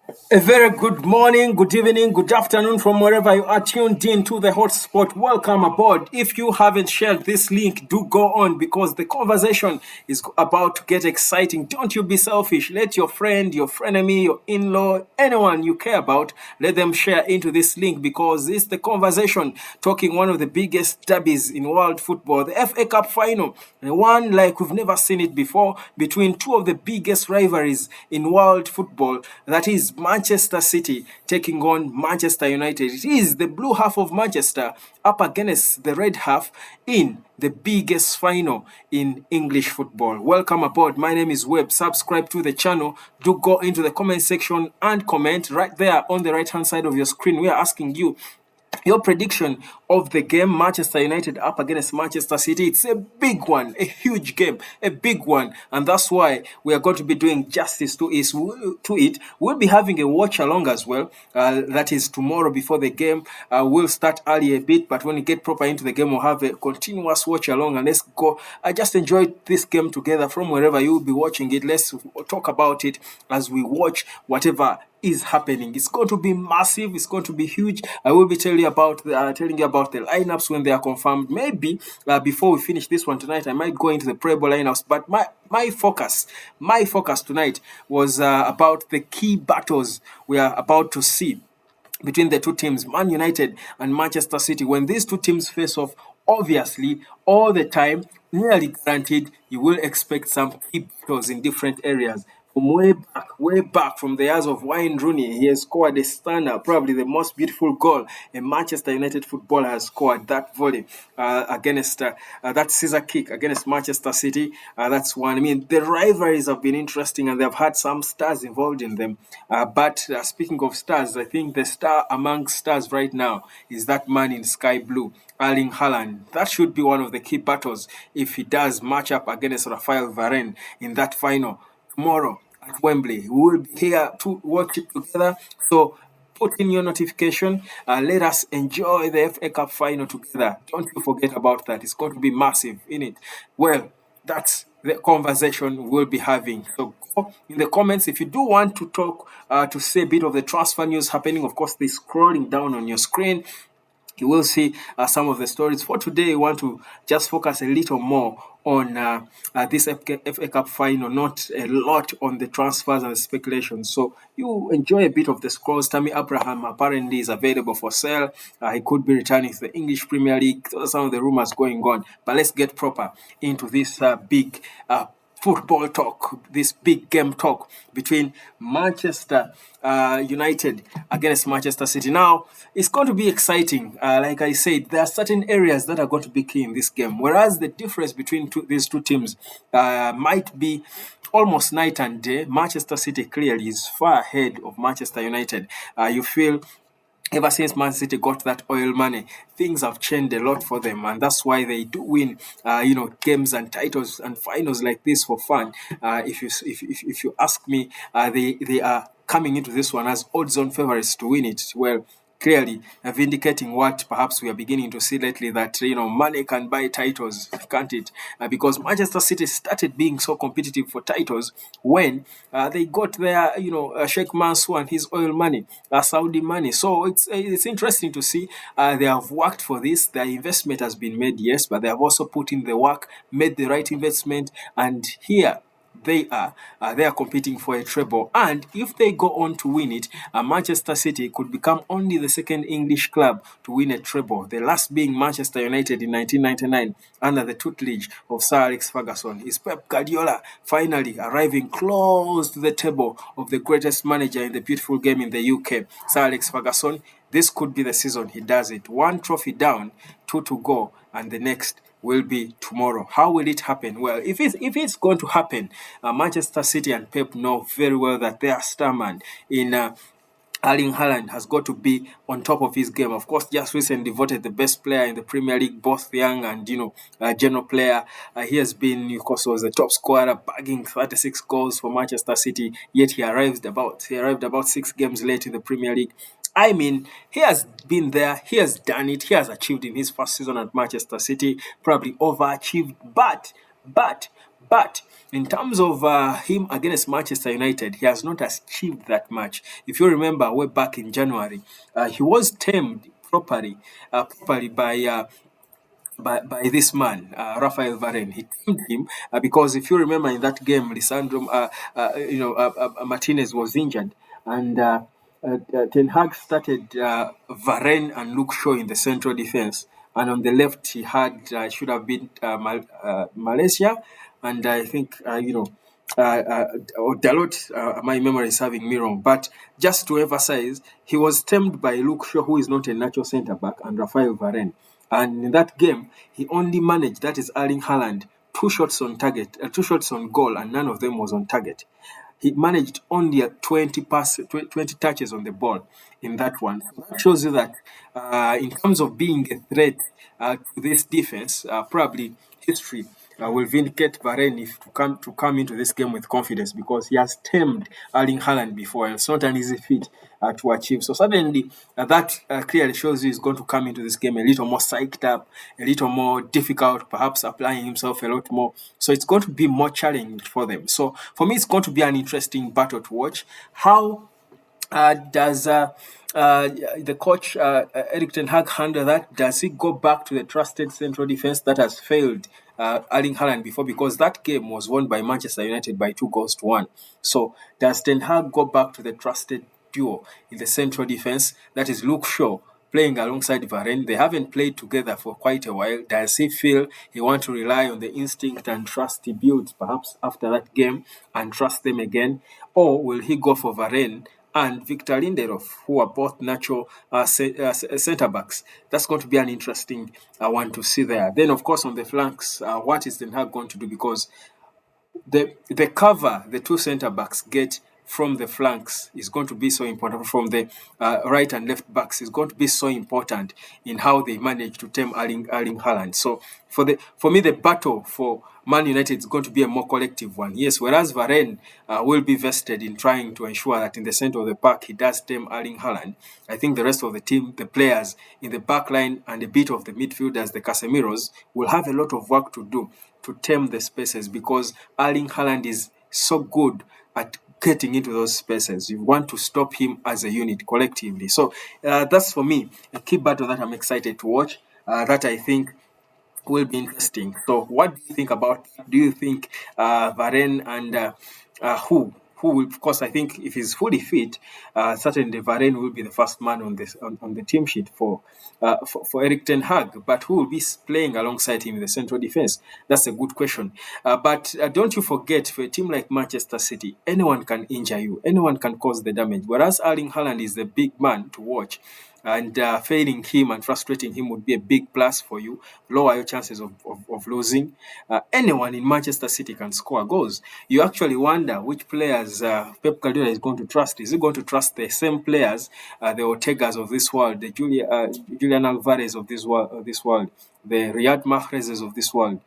A very good morning, good evening, good afternoon from wherever you are tuned in to the hotspot. Welcome aboard. If you haven't shared this link, do go on because the conversation is about to get exciting. Don't you be selfish. Let your friend, your frenemy, your in-law, anyone you care about, let them share into this link because it's the conversation talking one of the biggest derbies in world football, the FA Cup final, the one like we've never seen it before between two of the biggest rivalries in world football. That is Manchester City taking on Manchester United. It is the blue half of Manchester up against the red half in the biggest final in English football. Welcome aboard. My name is Webb. Subscribe to the channel. Do go into the comment section and comment right there on the right hand side of your screen. We are asking you your prediction of the game, Manchester United up against Manchester City. It's a big one, a huge game, a big one. And that's why we are going to be doing justice to it. We'll be having a watch along as well. That is tomorrow before the game. We'll start early a bit, but when we get proper into the game, we'll have a continuous watch along. And let's go. I just enjoyed this game together from wherever you'll be watching it. Let's talk about it as we watch whatever is happening. It's going to be massive. It's going to be huge. I will be telling you about the lineups when they are confirmed. Maybe before we finish this one tonight, I might go into the Pro Bowl lineups. But my focus tonight was about the key battles we are about to see between the two teams, Man United and Manchester City. When these two teams face off, obviously, all the time, nearly guaranteed, you will expect some key battles in different areas. From way back from the years of Wayne Rooney, he has scored a stunner, probably the most beautiful goal a Manchester United footballer has scored. That volley against that scissor kick against Manchester City. That's one. I mean, the rivalries have been interesting and they've had some stars involved in them. But speaking of stars, I think the star among stars right now is that man in sky blue, Erling Haaland. That should be one of the key battles if he does match up against Rafael Varane in that final tomorrow at Wembley. We will be here to watch it together. So put in your notification. Let us enjoy the FA Cup final together. Don't you forget about that. It's going to be massive, in it. Well, that's the conversation we'll be having. So go in the comments if you do want to talk, to say a bit of the transfer news happening. Of course, they're scrolling down on your screen. You will see some of the stories. For today, I want to just focus a little more on this FA Cup final, not a lot on the transfers and the speculations. So you enjoy a bit of the scrolls. Tammy Abraham apparently is available for sale. He could be returning to the English Premier League. Those are some of the rumors going on. But let's get proper into this big football talk, this big game talk between Manchester United against Manchester City. Now, it's going to be exciting. Like I said, there are certain areas that are going to be key in this game, whereas the difference between these two teams might be almost night and day. Manchester City clearly is far ahead of Manchester United. You feel ever since Man City got that oil money, things have changed a lot for them, and that's why they do win, games and titles and finals like this for fun. If you ask me, they are coming into this one as odds-on favorites to win it. Well, clearly vindicating what perhaps we are beginning to see lately, that money can buy titles, can't it? Because Manchester City started being so competitive for titles when they got their Sheikh Mansour and his oil money, Saudi money. So it's interesting to see they have worked for this. Their investment has been made, yes, but they have also put in the work, made the right investment, and here they are competing for a treble, and if they go on to win it, Manchester City could become only the second English club to win a treble, the last being Manchester United in 1999 under the tutelage of Sir Alex Ferguson. Is Pep Guardiola finally arriving close to the table of the greatest manager in the beautiful game in the UK, Sir Alex Ferguson? This could be the season he does it. One trophy down, two to go, and the next will be tomorrow. How will it happen? Well, if it's going to happen, Manchester City and Pep know very well that their star man in Erling Haaland has got to be on top of his game. Of course, just recently voted the best player in the Premier League, both young and general player. He has been, of course, was the top scorer, bagging 36 goals for Manchester City. Yet he arrived about 6 games late in the Premier League. I mean, he has been there, he has done it, he has achieved in his first season at Manchester City, probably overachieved, but But in terms of him against Manchester United, he has not achieved that much. If you remember, way back in January, he was tamed properly by this man, Rafael Varane. He tamed him because if you remember in that game, Lisandro, Martinez was injured, and Ten Hag started Varane and Luke Shaw in the central defense, and on the left he had should have been Malaysia, and I think or Dalot, my memory is serving me wrong. But just to emphasize, he was tamed by Luke Shaw, who is not a natural centre back, and Rafael Varane. And in that game, he only managed, that is Erling Haaland, two shots on target, two shots on goal, and none of them was on target. He managed only 20 touches on the ball in that one. So that shows you that in terms of being a threat to this defense, probably history will vindicate Varane if to come into this game with confidence because he has tamed Erling Haaland before. And it's not an easy feat to achieve. So suddenly that clearly shows you he's going to come into this game a little more psyched up, a little more difficult, perhaps applying himself a lot more. So it's going to be more challenging for them. So for me, it's going to be an interesting battle to watch. How does the coach Erik Ten Hag handle that? Does he go back to the trusted central defense that has failed Erling Haaland before? Because that game was won by Manchester United by 2-1. So does Ten Hag go back to the trusted duo in the central defense? That is Luke Shaw playing alongside Varane. They haven't played together for quite a while. Does he feel he wants to rely on the instinct and trust he builds perhaps after that game and trust them again? Or will he go for Varane and Victor Lindelof, who are both natural centre backs? That's going to be an interesting one to see there. Then, of course, on the flanks, what is Ten Hag going to do? Because the cover the two centre backs get from the flanks is going to be so important. From the right and left backs is going to be so important in how they manage to tame Erling Haaland. So for me, the battle for Man United is going to be a more collective one. Yes, whereas Varane will be vested in trying to ensure that in the center of the park he does tame Erling Haaland. I think the rest of the team, the players in the back line and a bit of the midfielders, the Casemiros, will have a lot of work to do to tame the spaces because Erling Haaland is so good at getting into those spaces. You want to stop him as a unit collectively. So that's for me a key battle that I'm excited to watch. That I think will be interesting. So, what do you think about? Do you think Varane and who will? Of course, I think if he's fully fit, certainly Varane will be the first man on this on the team sheet for Erik Ten Hag. But who will be playing alongside him in the central defense? That's a good question. But don't you forget, for a team like Manchester City, anyone can injure you, anyone can cause the damage. Whereas Erling Haaland is the big man to watch. And failing him and frustrating him would be a big plus for you, lower your chances of losing. Anyone in Manchester City can score goals. You actually wonder which players Pep Guardiola is going to trust. Is he going to trust the same players, the Ortegas of this world, the Julian Alvarez of this world, the Riyad Mahrezes of this world?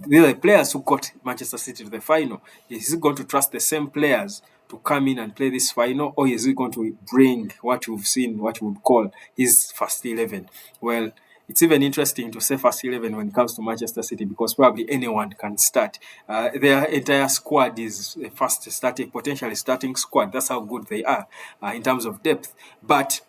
These are the players who got Manchester City to the final. Is he going to trust the same players to come in and play this final, or is he going to bring what you've seen, what you would call his first 11? Well, it's even interesting to say first 11 when it comes to Manchester City because probably anyone can start. Their entire squad is a first starting, potentially starting squad. That's how good they are in terms of depth. But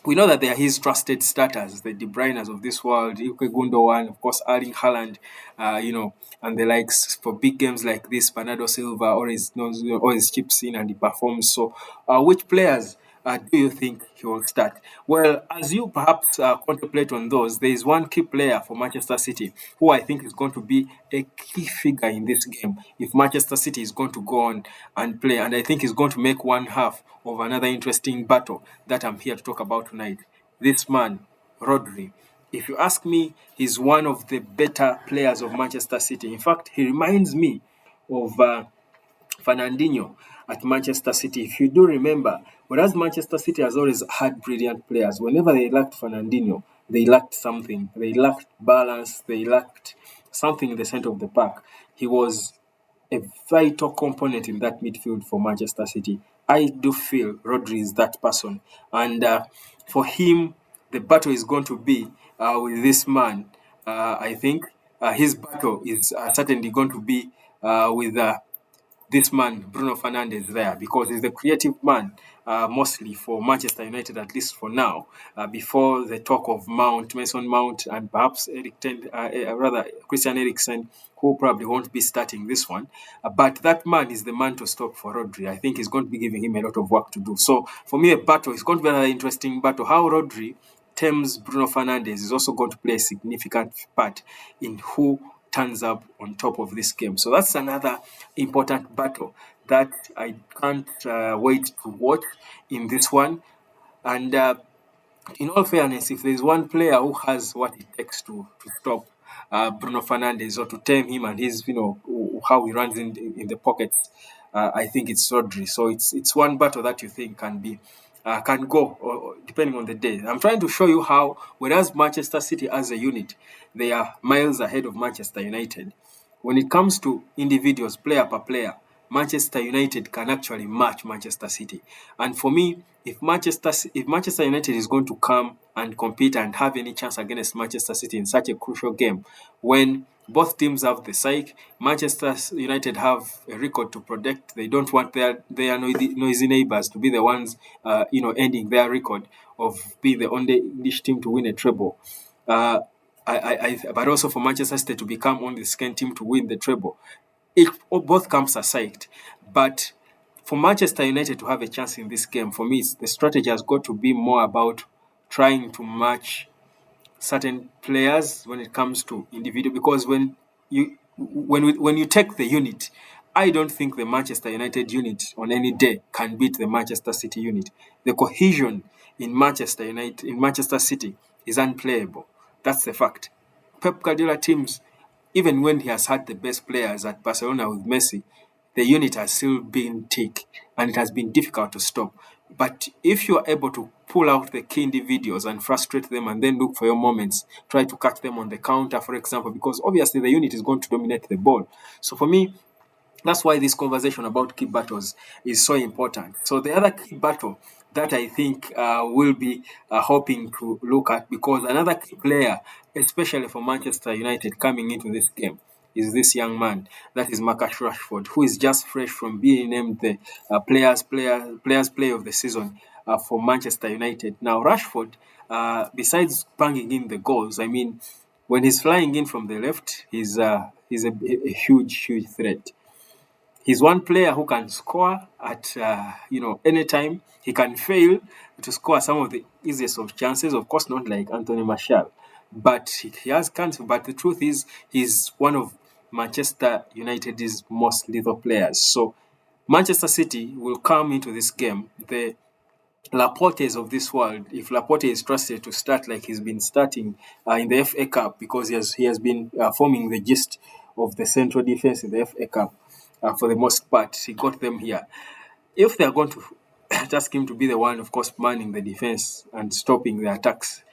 we know that they are his trusted starters, the De Bruyne's of this world, Ilkay Gundogan, of course, Erling Haaland, and the likes for big games like this. Bernardo Silva always chips in and he performs. So, which players do you think he will start? Well, as you perhaps contemplate on those, there is one key player for Manchester City who I think is going to be a key figure in this game if Manchester City is going to go on and play. And I think he's going to make one half of another interesting battle that I'm here to talk about tonight. This man, Rodri. If you ask me, he's one of the better players of Manchester City. In fact, he reminds me of Fernandinho at Manchester City. If you do remember, whereas Manchester City has always had brilliant players, whenever they lacked Fernandinho, they lacked something. They lacked balance. They lacked something in the center of the park. He was a vital component in that midfield for Manchester City. I do feel Rodri is that person. And for him, the battle is going to be with this man. I think his battle is certainly going to be with this man, Bruno Fernandes, there because he's the creative man, mostly for Manchester United, at least for now, before the talk of Mount, Mason Mount, and perhaps rather Christian Eriksen, who probably won't be starting this one. But that man is the man to stop for Rodri. I think he's going to be giving him a lot of work to do. So for me, a battle is going to be another interesting battle. How Rodri terms Bruno Fernandes is also going to play a significant part in who turns up on top of this game. So that's another important battle that I can't wait to watch in this one. And in all fairness, if there's one player who has what it takes to stop Bruno Fernandes or to tame him and his, how he runs in the pockets, I think it's Rodri. So it's one battle that you think can go depending on the day. I'm trying to show you how, whereas Manchester City as a unit, they are miles ahead of Manchester United. When it comes to individuals, player per player, Manchester United can actually match Manchester City. And for me, if Manchester United is going to come and compete and have any chance against Manchester City in such a crucial game, when both teams have the psyche, Manchester United have a record to protect. They don't want their noisy neighbors to be the ones, ending their record of being the only English team to win a treble. But also for Manchester City to become only the second team to win the treble. Both camps are psyched. But for Manchester United to have a chance in this game, for me, the strategy has got to be more about trying to match certain players when it comes to individual. Because when you take the unit, I don't think the Manchester United unit on any day can beat the Manchester City unit. The cohesion in Manchester City is unplayable. That's the fact. Pep Guardiola teams, even when he has had the best players at Barcelona with Messi, the unit has still been thick and it has been difficult to stop. But if you are able to pull out the key individuals and frustrate them and then look for your moments, try to catch them on the counter, for example, because obviously the unit is going to dominate the ball. So for me, that's why this conversation about key battles is so important. So the other key battle that I think we'll be hoping to look at, because another key player, especially for Manchester United coming into this game, is this young man, that is Marcus Rashford, who is just fresh from being named the players player of the season for Manchester United. Now Rashford, besides banging in the goals, I mean, when he's flying in from the left, he's a huge threat. He's one player who can score at any time. He can fail to score some of the easiest of chances. Of course, not like Anthony Martial, but he has cancer. But the truth is, he's one of Manchester United's most lethal players. So Manchester City will come into this game. The Laportes of this world, if Laporte is trusted to start like he's been starting in the FA Cup, because he has been forming the gist of the central defense in the FA Cup for the most part, he got them here. If they are going to ask him to be the one, of course, manning the defense and stopping the attacks,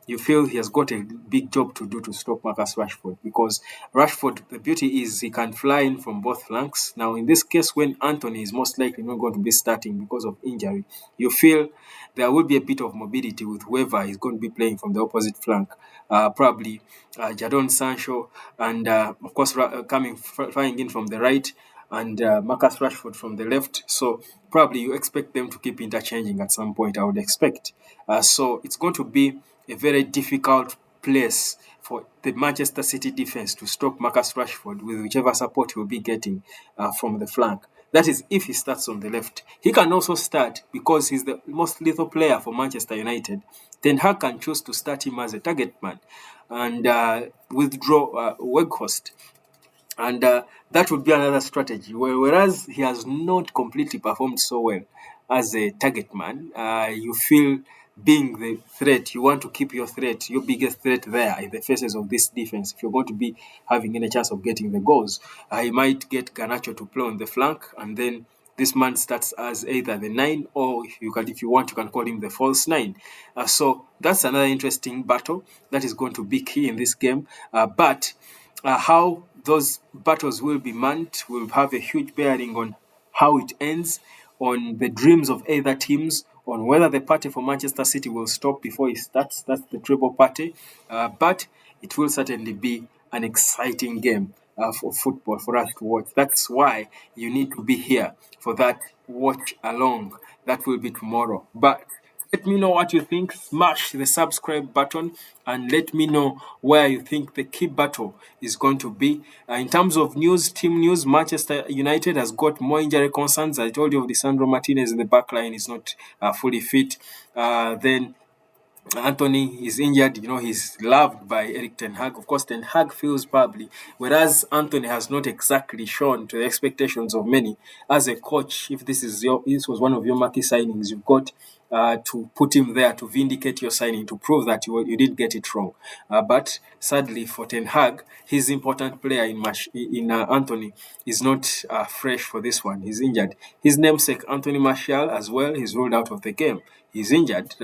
you feel he has got a big job to do to stop Marcus Rashford, because Rashford, the beauty is he can fly in from both flanks. Now, in this case, when Anthony is most likely not going to be starting because of injury, you feel there will be a bit of mobility with whoever is going to be playing from the opposite flank. Probably Jadon Sancho and, of course, flying in from the right, and Marcus Rashford from the left. So probably you expect them to keep interchanging at some point, I would expect. So it's going to be a very difficult place for the Manchester City defense to stop Marcus Rashford with whichever support he will be getting from the flank. That is, if he starts on the left. He can also start, because he's the most lethal player for Manchester United. Ten Hag can choose to start him as a target man and withdraw Weghorst. And that would be another strategy. Whereas he has not completely performed so well as a target man, you feel being the threat, you want to keep your threat, your biggest threat there in the faces of this defense. If you're going to be having any chance of getting the goals, he might get Garnacho to play on the flank, and then this man starts as either the 9, or if you want, you can call him the false 9. So that's another interesting battle that is going to be key in this game. But how those battles will be manned will have a huge bearing on how it ends, on the dreams of either teams, on whether the party for Manchester City will stop before it starts. That's the treble party. But it will certainly be an exciting game. for football for us to watch. That's why you need to be here for that watch along. That will be tomorrow. But let me know what you think. Smash the subscribe button and let me know where you think the key battle is going to be. In terms of news, team news, Manchester United has got more injury concerns. I told you of Lisandro Martinez in the back line is not fully fit. Then Anthony is injured. He's loved by Eric Ten Hag. Of course, Ten Hag feels badly, whereas Anthony has not exactly shown to the expectations of many. As a coach, if this was one of your marquee signings, you've got to put him there to vindicate your signing, to prove that you did get it wrong. But sadly for Ten Hag, his important player in Anthony is not fresh for this one. He's injured. His namesake, Anthony Martial, as well, he's ruled out of the game. He's injured,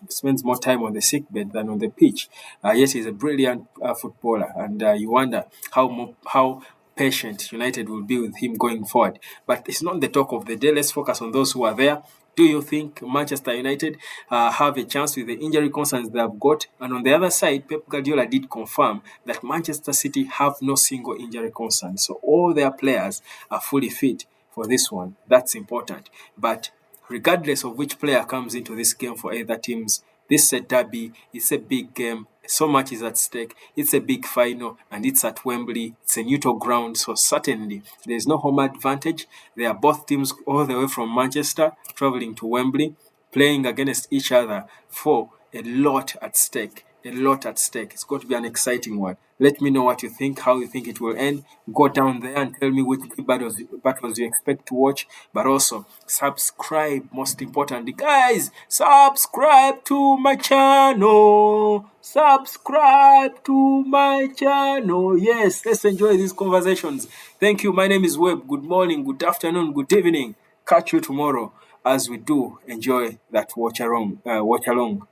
spends more time on the sickbed than on the pitch. Yet he's a brilliant footballer, and you wonder how patient United will be with him going forward. But it's not the talk of the day. Let's focus on those who are there. Do you think Manchester United have a chance with the injury concerns they have got? And on the other side, Pep Guardiola did confirm that Manchester City have no single injury concern. So all their players are fully fit for this one. That's important. But regardless of which player comes into this game for either teams, this is a derby, it's a big game, so much is at stake, it's a big final, and it's at Wembley, it's a neutral ground, so certainly there's no home advantage. They are both teams all the way from Manchester, traveling to Wembley, playing against each other for a lot at stake. A lot at stake. It's going to be an exciting one. Let me know what you think, how you think it will end. Go down there and tell me which battles you expect to watch. But also, subscribe, most importantly. Guys, subscribe to my channel. Subscribe to my channel. Yes, let's enjoy these conversations. Thank you. My name is Webb. Good morning, good afternoon, good evening. Catch you tomorrow as we do enjoy that watch along.